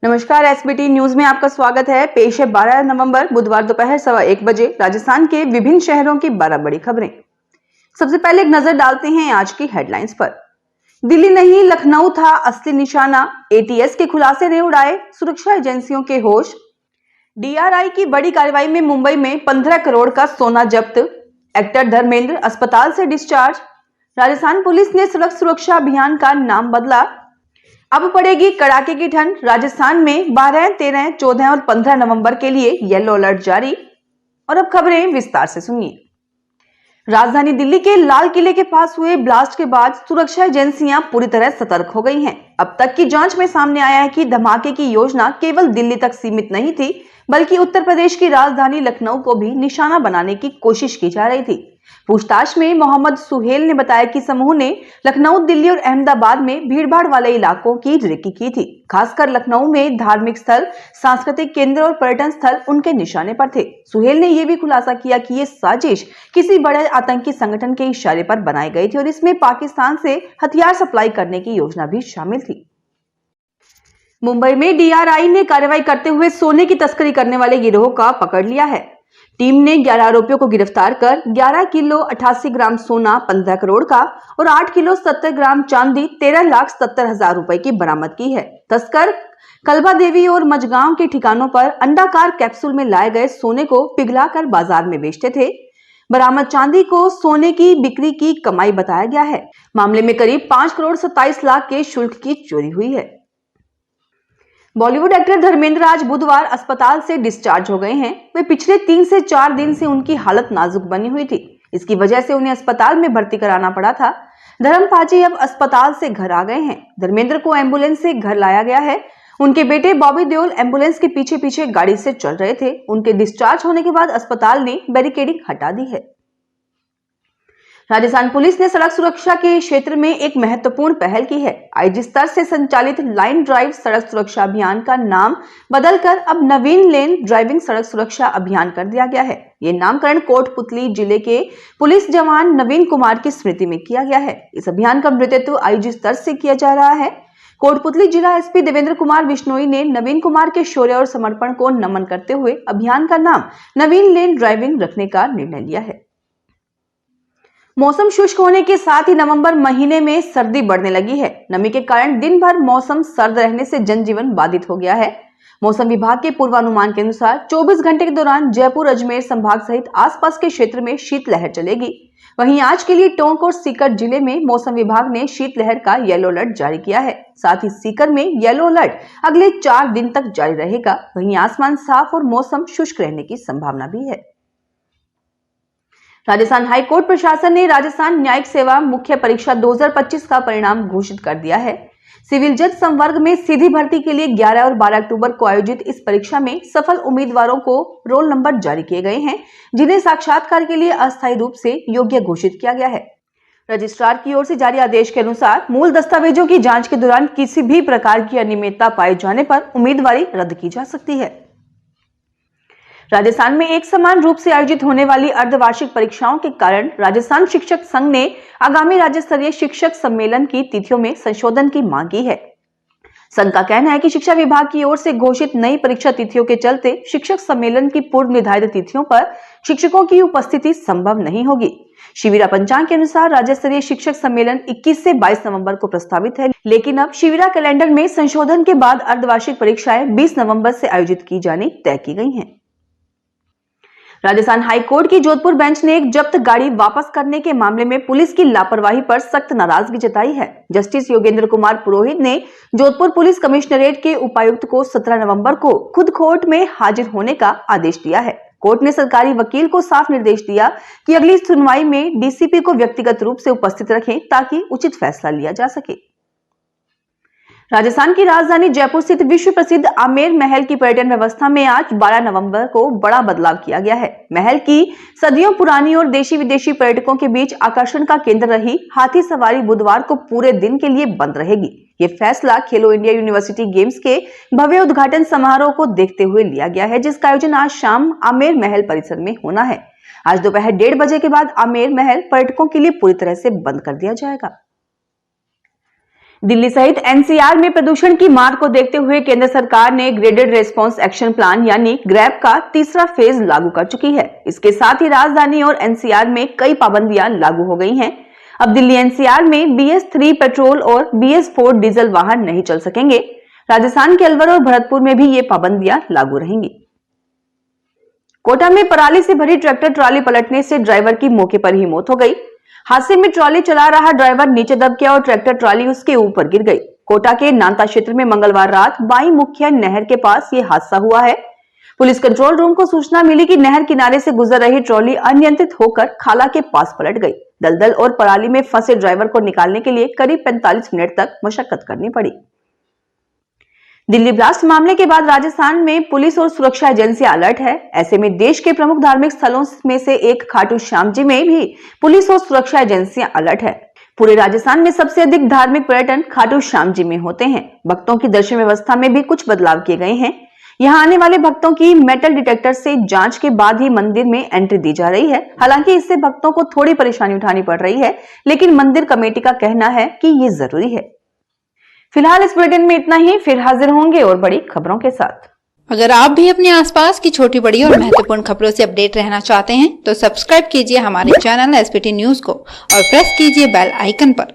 नमस्कार, SBT news में आपका स्वागत है। पेश है 12 नवंबर बुधवार दोपहर 1:15 बजे राजस्थान के विभिन्न शहरों की 12 बड़ी खबरें। सबसे पहले एक नजर डालते हैं आज की हेडलाइंस पर। दिल्ली नहीं, लखनऊ था असली निशाना, एटीएस के खुलासे ने उड़ाए सुरक्षा एजेंसियों के होश। डीआरआई की बड़ी कार्रवाई में मुंबई में 15 करोड़ का सोना जब्त। एक्टर धर्मेंद्र अस्पताल से डिस्चार्ज। राजस्थान पुलिस ने सड़क सुरक्षा अभियान का नाम बदला। अब पड़ेगी कड़ाके की ठंड, राजस्थान में 12, 13, 14 और 15 नवंबर के लिए येलो अलर्ट जारी। और अब खबरें विस्तार से सुनिए। राजधानी दिल्ली के लाल किले के पास हुए ब्लास्ट के बाद सुरक्षा एजेंसियां पूरी तरह सतर्क हो गई हैं। अब तक की जांच में सामने आया है कि धमाके की योजना केवल दिल्ली तक सीमित नहीं थी, बल्कि उत्तर प्रदेश की राजधानी लखनऊ को भी निशाना बनाने की कोशिश की जा रही थी। पूछताछ में मोहम्मद सुहेल ने बताया कि समूह ने लखनऊ, दिल्ली और अहमदाबाद में भीड़भाड़ वाले इलाकों की रेकी की थी। खासकर लखनऊ में धार्मिक स्थल, सांस्कृतिक केंद्र और पर्यटन स्थल उनके निशाने पर थे। सुहेल ने यह भी खुलासा किया कि ये साजिश किसी बड़े आतंकी संगठन के इशारे पर बनाई गई थी और इसमें पाकिस्तान से हथियार सप्लाई करने की योजना भी शामिल थी। मुंबई में डीआरआई ने कार्रवाई करते हुए सोने की तस्करी करने वाले गिरोह का पकड़ लिया है। टीम ने 11 आरोपियों को गिरफ्तार कर 11 किलो 88 ग्राम सोना 15 करोड़ का और 8 किलो 70 ग्राम चांदी 13,70,000 रुपए की बरामद की है। तस्कर कलबा देवी और मजगांव के ठिकानों पर अंडाकार कैप्सूल में लाए गए सोने को पिघलाकर बाजार में बेचते थे। बरामद चांदी को सोने की बिक्री की कमाई बताया गया है। मामले में करीब 5 करोड़ 27 लाख के शुल्क की चोरी हुई है। बॉलीवुड एक्टर धर्मेंद्र आज बुधवार अस्पताल से डिस्चार्ज हो गए हैं। वे पिछले 3 से 4 दिन से उनकी हालत नाजुक बनी हुई थी। इसकी वजह से उन्हें अस्पताल में भर्ती कराना पड़ा था। धर्म पाजी अब अस्पताल से घर आ गए हैं। धर्मेंद्र को एम्बुलेंस से घर लाया गया है। उनके बेटे बॉबी देओल एम्बुलेंस के पीछे पीछे गाड़ी से चल रहे थे। उनके डिस्चार्ज होने के बाद अस्पताल ने बैरिकेडिंग हटा दी है। राजस्थान पुलिस ने सड़क सुरक्षा के क्षेत्र में एक महत्वपूर्ण पहल की है। आईजी स्तर से संचालित लाइन ड्राइव सड़क सुरक्षा अभियान का नाम बदलकर अब नवीन लेन ड्राइविंग सड़क सुरक्षा अभियान कर दिया गया है। ये नामकरण कोटपुतली जिले के पुलिस जवान नवीन कुमार की स्मृति में किया गया है। इस अभियान का नेतृत्व आईजी स्तर से किया जा रहा है। कोटपुतली जिला एसपी देवेंद्र कुमार बिश्नोई ने नवीन कुमार के शौर्य और समर्पण को नमन करते हुए अभियान का नाम नवीन लेन ड्राइविंग रखने का निर्णय लिया है। मौसम शुष्क होने के साथ ही नवंबर महीने में सर्दी बढ़ने लगी है। नमी के कारण दिन भर मौसम सर्द रहने से जनजीवन बाधित हो गया है। मौसम विभाग के पूर्वानुमान के अनुसार 24 घंटे के दौरान जयपुर, अजमेर संभाग सहित आसपास के क्षेत्र में शीतलहर चलेगी। वहीं आज के लिए टोंक और सीकर जिले में मौसम विभाग ने शीतलहर का येलो अलर्ट जारी किया है। साथ ही सीकर में येलो अलर्ट अगले 4 दिन तक जारी रहेगा। वहीं आसमान साफ और मौसम शुष्क रहने की संभावना भी है। राजस्थान हाईकोर्ट प्रशासन ने राजस्थान न्यायिक सेवा मुख्य परीक्षा 2025 का परिणाम घोषित कर दिया है। सिविल जज संवर्ग में सीधी भर्ती के लिए 11 और 12 अक्टूबर को आयोजित इस परीक्षा में सफल उम्मीदवारों को रोल नंबर जारी किए गए हैं, जिन्हें साक्षात्कार के लिए अस्थायी रूप से योग्य घोषित किया गया है। रजिस्ट्रार की ओर से जारी आदेश के अनुसार मूल दस्तावेजों की जांच के दौरान किसी भी प्रकार की अनियमितता पाए जाने पर उम्मीदवारी रद्द की जा सकती है। राजस्थान में एक समान रूप से आयोजित होने वाली अर्धवार्षिक परीक्षाओं के कारण राजस्थान शिक्षक संघ ने आगामी राज्य स्तरीय शिक्षक सम्मेलन की तिथियों में संशोधन की मांग की है। संघ का कहना है कि शिक्षा विभाग की ओर से घोषित नई परीक्षा तिथियों के चलते शिक्षक सम्मेलन की पूर्व निर्धारित तिथियों पर शिक्षकों की उपस्थिति संभव नहीं होगी। शिविरा पंचांग के अनुसार राज्य स्तरीय शिक्षक सम्मेलन 21 से 22 नवंबर को प्रस्तावित है, लेकिन अब शिविरा कैलेंडर में संशोधन के बाद अर्धवार्षिक परीक्षाएं 20 नवंबर से आयोजित की जानी तय की गई हैं। राजस्थान हाईकोर्ट की जोधपुर बेंच ने एक जब्त गाड़ी वापस करने के मामले में पुलिस की लापरवाही पर सख्त नाराजगी जताई है। जस्टिस योगेंद्र कुमार पुरोहित ने जोधपुर पुलिस कमिश्नरेट के उपायुक्त को 17 नवंबर को खुद कोर्ट में हाजिर होने का आदेश दिया है। कोर्ट ने सरकारी वकील को साफ निर्देश दिया कि अगली सुनवाई में डीसीपी को व्यक्तिगत रूप से उपस्थित रखें ताकि उचित फैसला लिया जा सके। राजस्थान की राजधानी जयपुर स्थित विश्व प्रसिद्ध आमेर महल की पर्यटन व्यवस्था में आज 12 नवंबर को बड़ा बदलाव किया गया है। महल की सदियों पुरानी और देशी विदेशी पर्यटकों के बीच आकर्षण का केंद्र रही हाथी सवारी बुधवार को पूरे दिन के लिए बंद रहेगी। ये फैसला खेलो इंडिया यूनिवर्सिटी गेम्स के भव्य उद्घाटन समारोह को देखते हुए लिया गया है, जिसका आयोजन आज शाम आमेर महल परिसर में होना है। आज दोपहर 1:30 बजे के बाद आमेर महल पर्यटकों के लिए पूरी तरह से बंद कर दिया जाएगा। दिल्ली सहित एनसीआर में प्रदूषण की मार को देखते हुए केंद्र सरकार ने ग्रेडेड रेस्पॉन्स एक्शन प्लान यानी ग्रैप का तीसरा फेज लागू कर चुकी है। इसके साथ ही राजधानी और एनसीआर में कई पाबंदियां लागू हो गई हैं। अब दिल्ली एनसीआर में BS3 पेट्रोल और BS4 डीजल वाहन नहीं चल सकेंगे। राजस्थान के अलवर और भरतपुर में भी ये पाबंदियां लागू रहेंगी। कोटा में पराली से भरी ट्रैक्टर ट्रॉली पलटने से ड्राइवर की मौके पर ही मौत हो गई। हादसे में ट्रॉली चला रहा ड्राइवर नीचे दब गया और ट्रैक्टर ट्रॉली उसके ऊपर गिर गई। कोटा के नांता क्षेत्र में मंगलवार रात बाई मुख्य नहर के पास ये हादसा हुआ है। पुलिस कंट्रोल रूम को सूचना मिली कि नहर किनारे से गुजर रही ट्रॉली अनियंत्रित होकर खाला के पास पलट गई। दलदल और पराली में फंसे ड्राइवर को निकालने के लिए करीब 45 मिनट तक मशक्कत करनी पड़ी। दिल्ली ब्लास्ट मामले के बाद राजस्थान में पुलिस और सुरक्षा एजेंसियां अलर्ट है। ऐसे में देश के प्रमुख धार्मिक स्थलों में से एक खाटू श्याम जी में भी पुलिस और सुरक्षा एजेंसियां अलर्ट है। पूरे राजस्थान में सबसे अधिक धार्मिक पर्यटन खाटू श्याम जी में होते हैं। भक्तों की दर्शन व्यवस्था में भी कुछ बदलाव किए गए हैं। यहाँ आने वाले भक्तों की मेटल डिटेक्टर से जांच के बाद ही मंदिर में एंट्री दी जा रही है। हालांकि इससे भक्तों को थोड़ी परेशानी उठानी पड़ रही है, लेकिन मंदिर कमेटी का कहना है कि ये जरूरी है। फिलहाल इस बुलेटिन में इतना ही। फिर हाजिर होंगे और बड़ी खबरों के साथ। अगर आप भी अपने आसपास की छोटी बड़ी और महत्वपूर्ण खबरों से अपडेट रहना चाहते हैं तो सब्सक्राइब कीजिए हमारे चैनल SPT न्यूज को और प्रेस कीजिए बेल आइकन पर।